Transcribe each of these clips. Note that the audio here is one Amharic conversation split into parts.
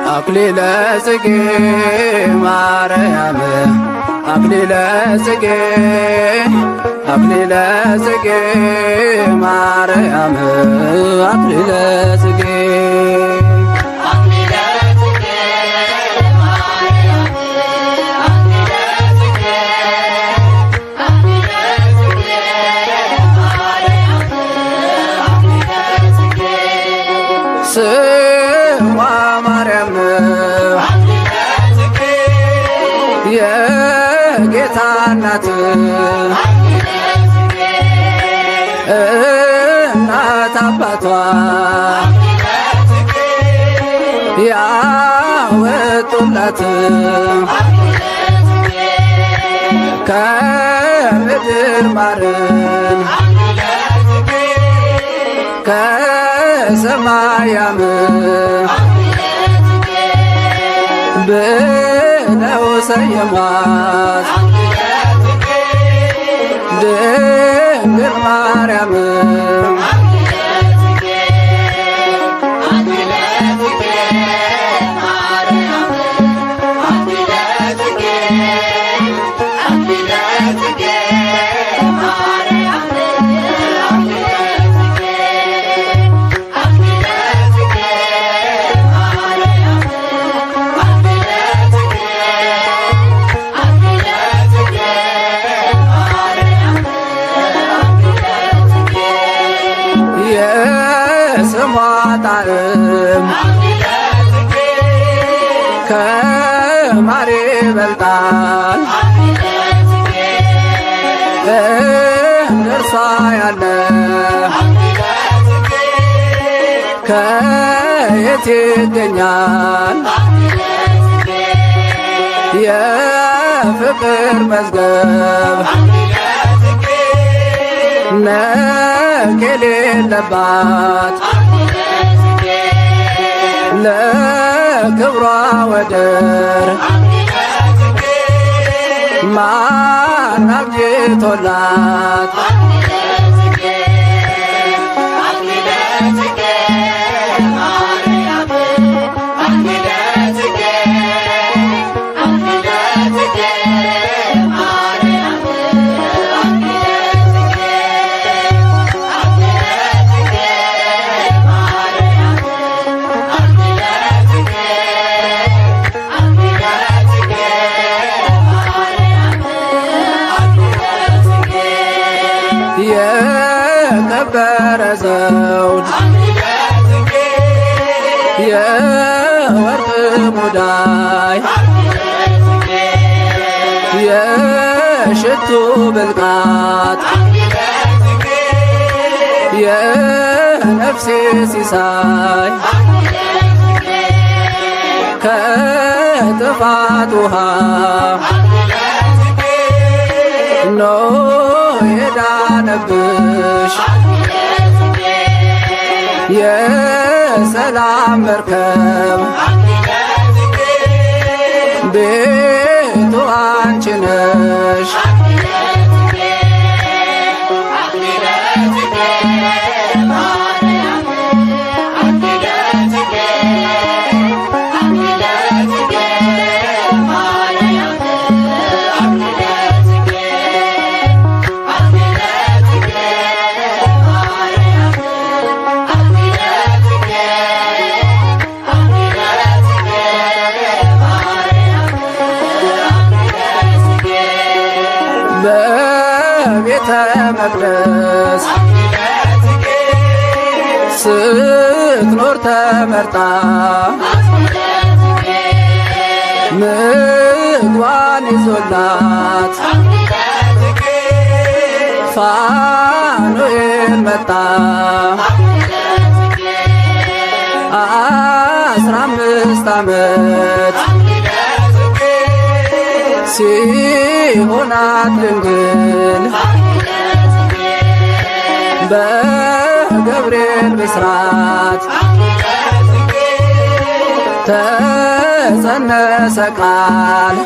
አክሊለ ጽጌ ማርያም አክሊለ ጽጌ አክሊለ ጽጌ ማርያም አክሊለ ጽጌ ስሟ ማርያም የጌታ እናት እናት አባቷ ያወጡላት ከምድር ማርን ከሰማያም ብለው ሰየሟት ድንግል ማርያም የስሟ ጣዕም ከማር ይበልጣል እንደርሷ ያለ ከየት ይገኛል የፍቅር መዝገብ ነቅ የሌለባት ለክብሯ ወደር ማን አብጅቶላት የከበረ ዘውድ የወርቅ ሙዳይ የሽቱ ብልቃጥ የነፍሴ ሲሳይ ከጥፋት ውሃ ኖ የዳነብሽ የሰላም መርከብ ቤቱ አንቺ ነሽ በቤተ መቅደስ ስትኖር ተመርጣ ምግቧን ይዞላት ፋኑኤል መጣ 15 ዓመት ሲሆናት ድንግል በገብርኤል ብስራት ተጸነሰ ቃል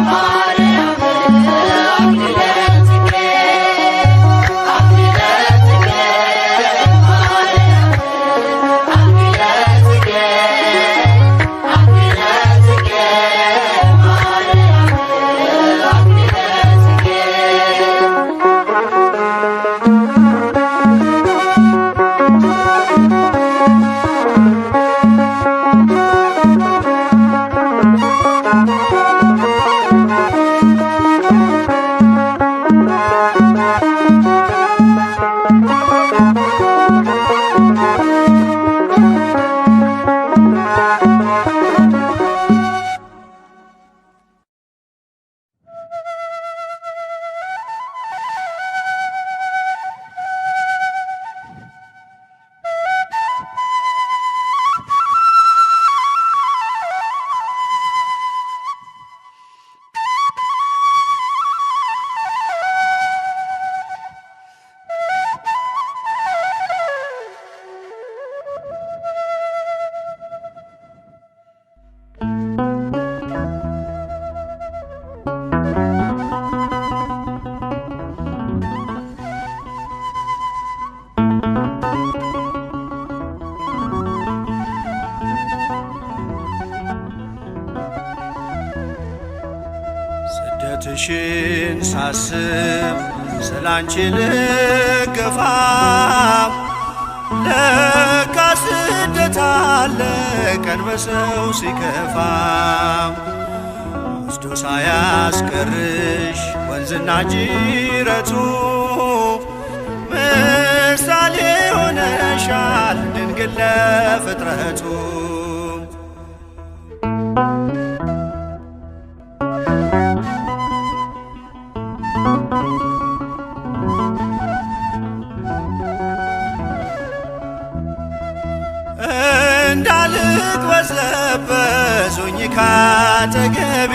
Maria ስደትሽን ሳስብ ስላንቺ ልገፋ ለካ ስደት አለ ቀን በሰው ሲከፋ ወስዶ ሳያስቀርሽ ወንዝና ጅረቱ ምሳሌ ሆነሻል ድንግል ለፍጥረቱ እንዳልቅበዘበዙኝ ካጠገቤ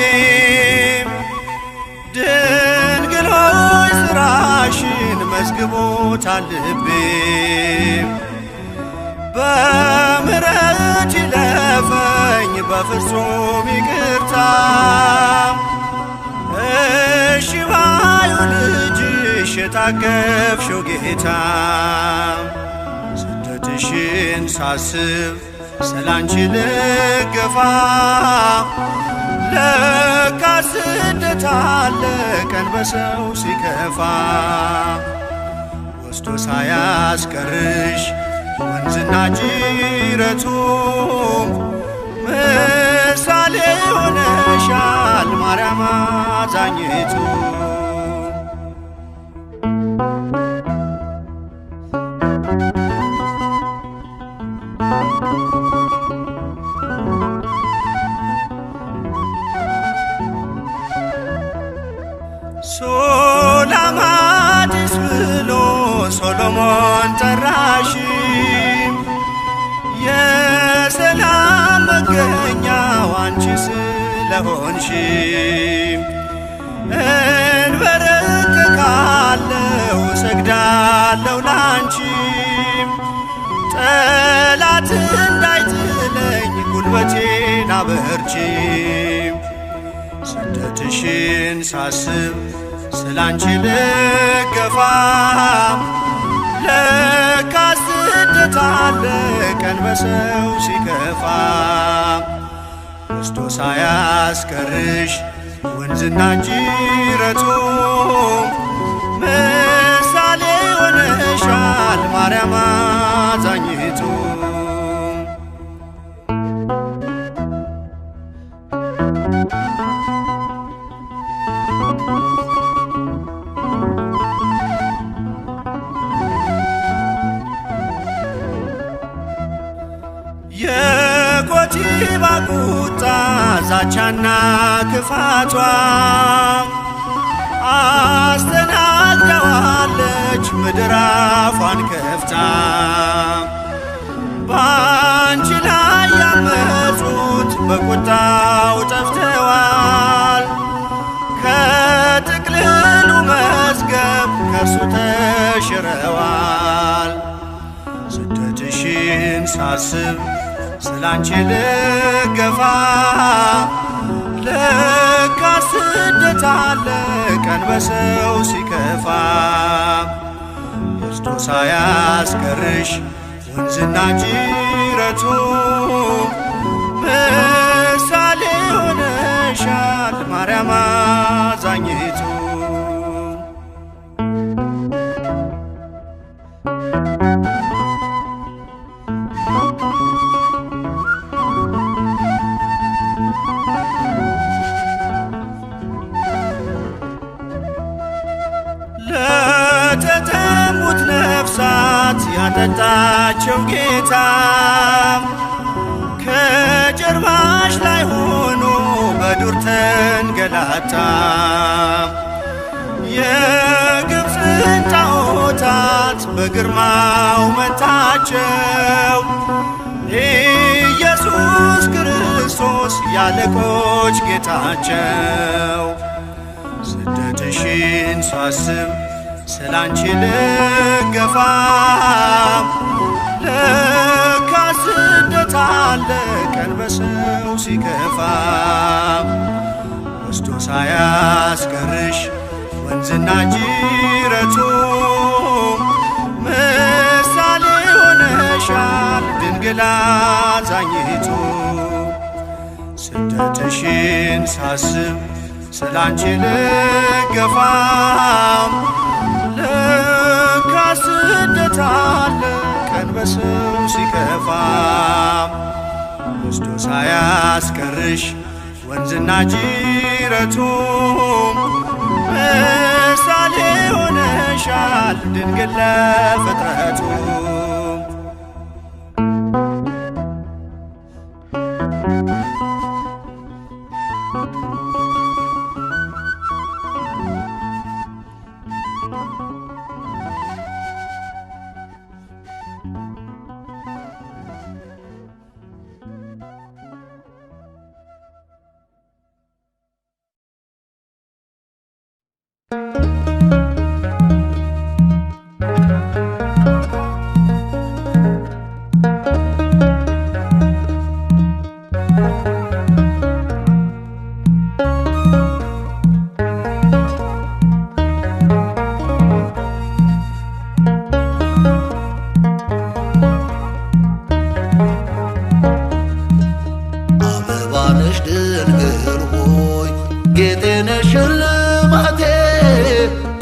ድንግል ሆይ ሥራሽን መዝግቦታል ልቤ በምሕረት ይለፈኝ በፍጹም ይቅርታ እሺ ባዩ ልጅሽ የታቀፍሽው ጌታ ስደትሽን ሳስብ ስላንቺ ልገፋ ለካ ስደት አለ ቀን በሰው ሲከፋ ወስዶ ሳያስቀርሽ ወንዝና ጅረቱ ምሳሌ ሆነሻል ማርያም አዛኝቱ ሱላማጢስ ብሎ ሶሎሞን ጠራሽ የሰላም መገኛው አንቺ ስለሆንሽ እንበረከካለሁ ሰግዳለሁ ላንቺ ጠላት እንዳይጥለኝ ጉልበቴን አበርቺ ስደትሽን ሳስብ ስላንቺ ልገፋ ለካ ስደት አለ ቀን በሰው ሲከፋ ወስዶ ሳያስቀርሽ ወንዝና ጅረቱ ምሳሌ ሆነሻል ማርያም አዛኝቱ የኮቲባ ቁጣ ዛቻና ክፋቷ አስተናግደዋለች ምድር አፏን ከፍታ በአንቺ ላይ ያመፁት በቁጣው ጠፍተዋል ከጥቅልሉ መዝገብ ከእርሱ ተሽረዋል ስደትሽን ሳስብ ስላንቺ ልገፋ ለካ ስደት አለ ቀን በሰው ሲከፋ ወስዶ ሳያስቀርሽ ወንዝና ጅረቱ ምሳሌ ሆነሻል ማርያም አዛኝቱ ለተጠሙት ነፍሳት ያጠጣቸው ጌታ ከጀርባሽ ላይ ሆኖ በዱር ተንገላታ የግብፅን ጣዖታት በግርማው መታቸው ኢየሱስ ክርስቶስ ያለቆች ጌታቸው ስደትሽን ሳስብ ስላንቺ ልገፋ ለካ ስደት አለ ቀን በሰው ሲከፋ ወስዶ ሳያስቀርሽ ወንዝና ጅረቱ ምሳሌ ሆነሻል ድንግል አዛኝቱ ስደትሽን ሳስብ ስላንቺ ልገፋም ለካ ስደት አለ ቀን በሰው ሲከፋም ወስዶ ሳያስቀርሽ ወንዝና ጅረቱም ምሳሌ ሆነሻል ድንግል ለፍጥረቱ።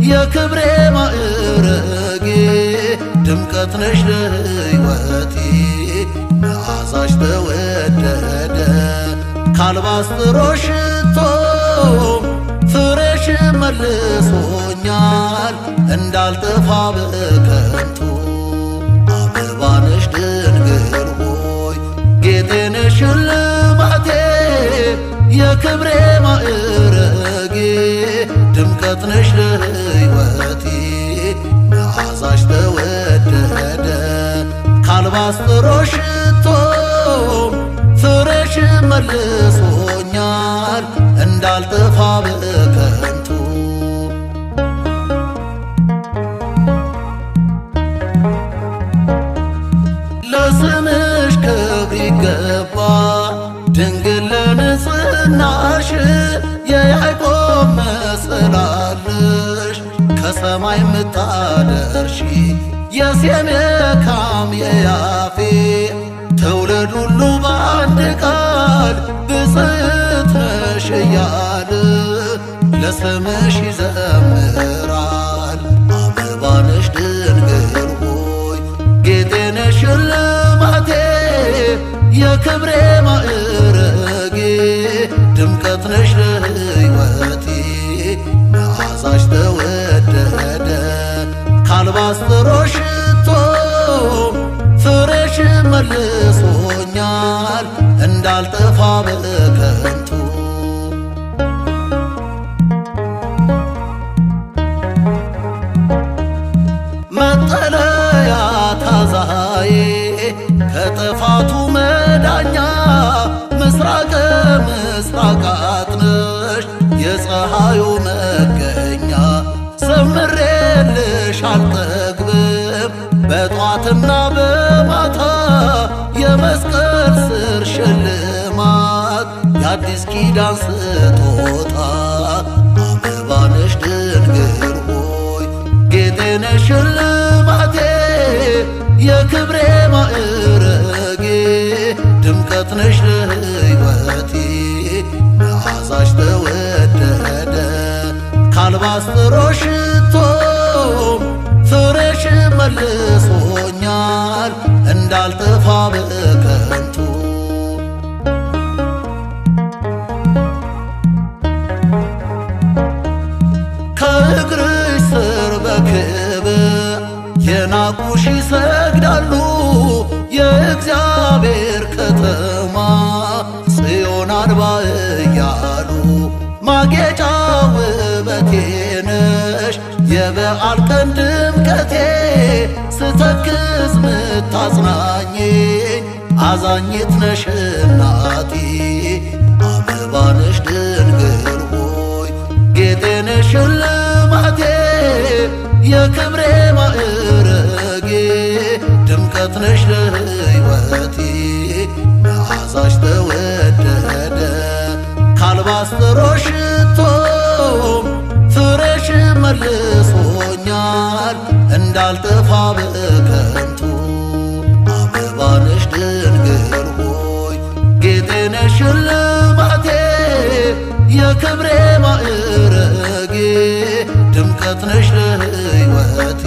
የክብሬ ማዕረጌ ድምቀት ነሽ ለሕይወቴ መዓዛሽ ተወደደ ካልባስጥሮሽ ሽቶ ፍሬሽ መልሶኛል እንዳልጠፋ በከንቱ። አበባ ነሽ ድንግል ሆይ ጌጤ ነሽ ሽልማቴ የክብሬ ማዕረጌ ድምቀት ነሽ ለሕይወቴ መዓዛሽ ተወደደ ካልባስጥሮሽ ሽቶ ፍሬሽ መልሶኛል እንዳልጠፋ በከንቱ። ለስምሽ ክብር ይገባ ድንግል ለንጽሕናሽ የያዕቆብ መሰላለሽ ከሰማይ ምታደርሺ የሴም የካም የያፌ ትውልድ ሁሉ በአንድ ቃል ብፅዕት ነሽ እያለ ለስምሽ ይዘምራል። አበባ ነሽ ድንግል ሆይ ጌጤ ነሽ ሽልማቴ የክብሬ ማዕረጌ ድምቀት ነሽ ለሕይወቴ መዓዛሽ ተወደደ ካልባስጥሮሽ ሽቶ ፍሬሽ መልሶኛል እንዳልጠፋ በከንቱ። መጠለያ ታዛዬ ከጥፋቱ መዳኛ ምስራቀ ምስራቃት ነሽ የፀሐዩ መገኛ ዘምሬልሽ አልጠግብም በጧትና በማታ የመስቀል ስር ሽልማት የአዲስ ኪዳን ስጦታ። አበባ ነሽ ድንግል ሆይ ጌጤ ነሽ ሽልማቴ የክብሬ ማዕረጌ ድምቀት ነሽ ለሕይወቴ መዓዛሽ ተወደደ ካልባስጥሮሽ ሽቶ ፍሬሽ መልሶኛል እንዳልጠፋ በከንቱ። ከእግርሽ ስር በክብር የናቁሽ ይሰግዳሉ የእግዚአብሔር ከተማ ጽዮን አድባ እያሉ ማጌጫ ውበቴ ነሽ የበዓል ቀን ድምቀቴ ስተክዝ ምታጽናኘኝ አዛኝት ነሽ እናቴ። አበባ ነሽ ድንግል ሆይ ጌጤ ነሽ ሽልማቴ የክብሬ ማዕረጌ ድምቀት ነሽ ለሕይወቴ መዓዛሽ ተወደደ ካልባስጥሮሽ ሽቶ ፍሬሽ መልሶኛል እንዳልጠፋ በከንቱ። አበባ ነሽ ድንግል ሆይ ጌጤ ነሽ ሽልማቴ የክብሬ ሕይወት ነሽ ለሕይወቴ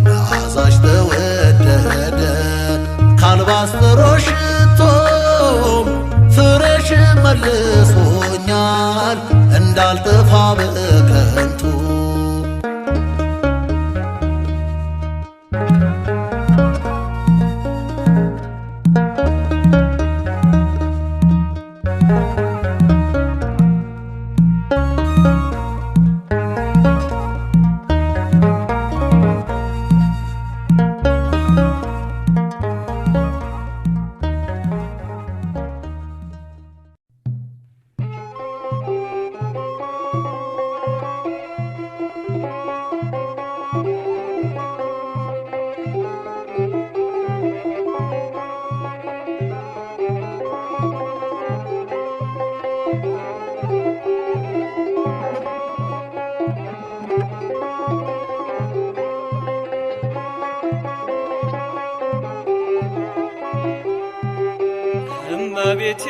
መዓዛሽ ተወደደ ካልባስጥሮሽ ሽቶም ፍሬሽ መልሶኛል እንዳልጠፋ በከንቱ እመቤቴ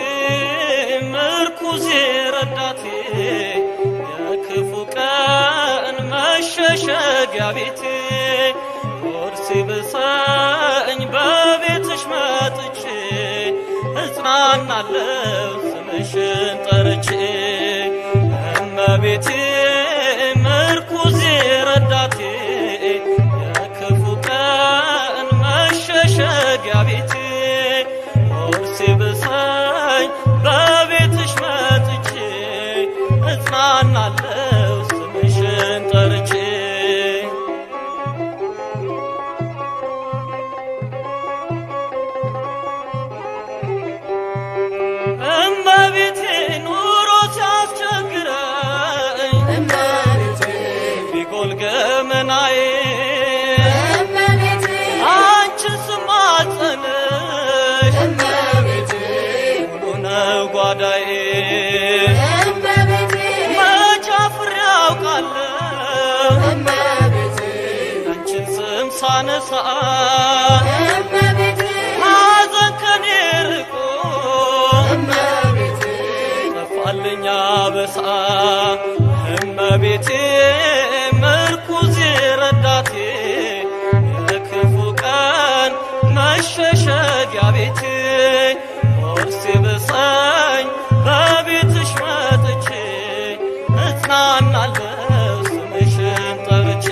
ምርኩዜ ረዳቴ የክፉ ቀን መሸሸጊያ ቤቴ ሆድ ሲብሰኝ በቤትሽ መጥቼ እጽናናለሁ ስምሽን ጠርቼ እመቤቴ ምርኩዜ ረዳቴ የክፉ ቀን መሸሸጊያ ቤቴ ሲብሰኝ በቤትሽ መጥቼ እጽናናለሁ ስምሽን ጠርቼ እመቤቴ ኑሮ ሲያስቸግረኝ ቢጎል ገመናዬ አንቺን ስማጸንሽ ጓዳዬ መች አፍሬ አውቃለሁ አንቺን ስም ሳነሳ ሐዘን ከኔ ርቆ ጠፋልኝ አበሳ እመቤቴ ምርኩዜ ረዳቴ የክፉ ቀን መሸሸጊያ ቤቴ ሆድ ሲብሰኝ በቤትሽ መጥቼ እጽናናለሁ ስምሽን ጠርቼ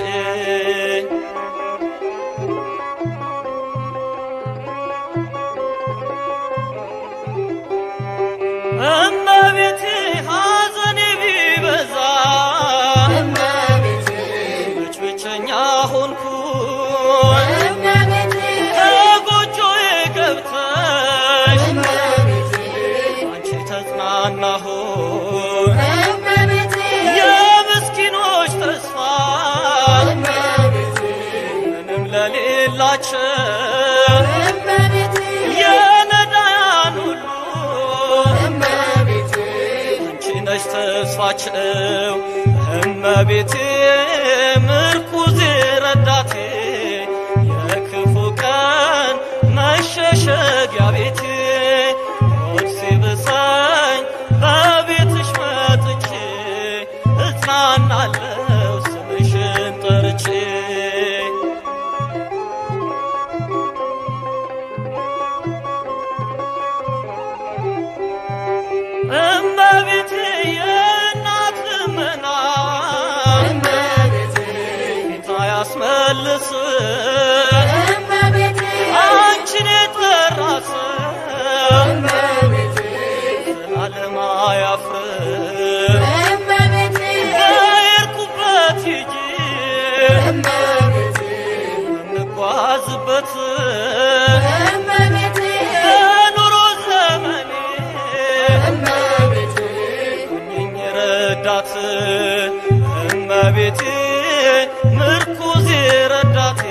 እመቤቴ ሐዘኔ ቢበዛ መች ብቸኛ ሆንኩኝ ከጎጆዬ ገብተሽ ተጽናናሁኝ የምስኪኖች ተስፋ ምንም ለሌላቸው የነዳያን ሁሉ አንቺ ነሽ ተስፋቸው እመቤቴ ምርኩዜ ረዳቴ የክፉ ቀን መሸሸጊያ ቤቴ ሆድ ሲብሰኝ በቤትሽ መጥቼ እጽናናለሁ ስምሽን ጠርቼ እመቤቴ የእናት ልመና ፊት አያስመልስም አንቺን የጠራ ሰው ዘላለም አያፍርም በሄድኩበት ሂጂ በምጓዝበት በኑሮ ዘመኔ ሁኚኝ ረዳት እመቤቴ ምርኩዜ ረዳቴ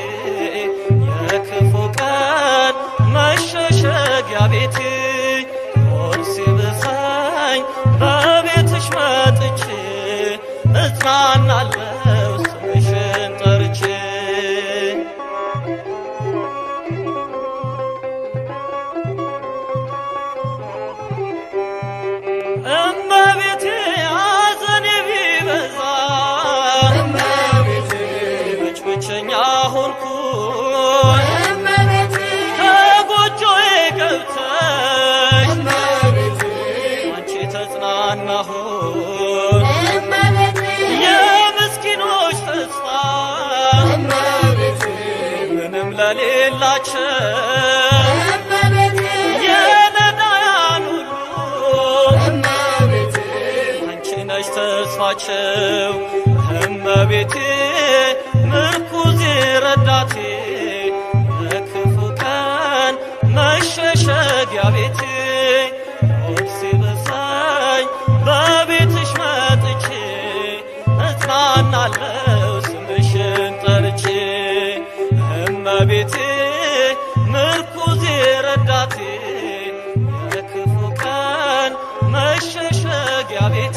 የክፉ ቀን መሸሸጊያ ቤቴ ሆድ ሲብሰኝ በቤትሽ መጥቼ እጽናናለሁ ስምሽን ጠርቼ እመቤቴ ሐዘኔ ቢበዛ የሌላቸው የነዳያን ሁሉ አንቺ ነሽ ተስፋቸው እመቤቴ ምርኩዜ ረዳቴ በክፉ ቀን መሸሸጊያ ቤቴ ሆድ ሲበዛኝ በቤትሽ መጥቼ እጽናናለሁ ስምሽን ጠርቼ እመቤቴ ምርኩዜ ረዳቴ በክፉ ቀን መሸሸጊያ ቤቴ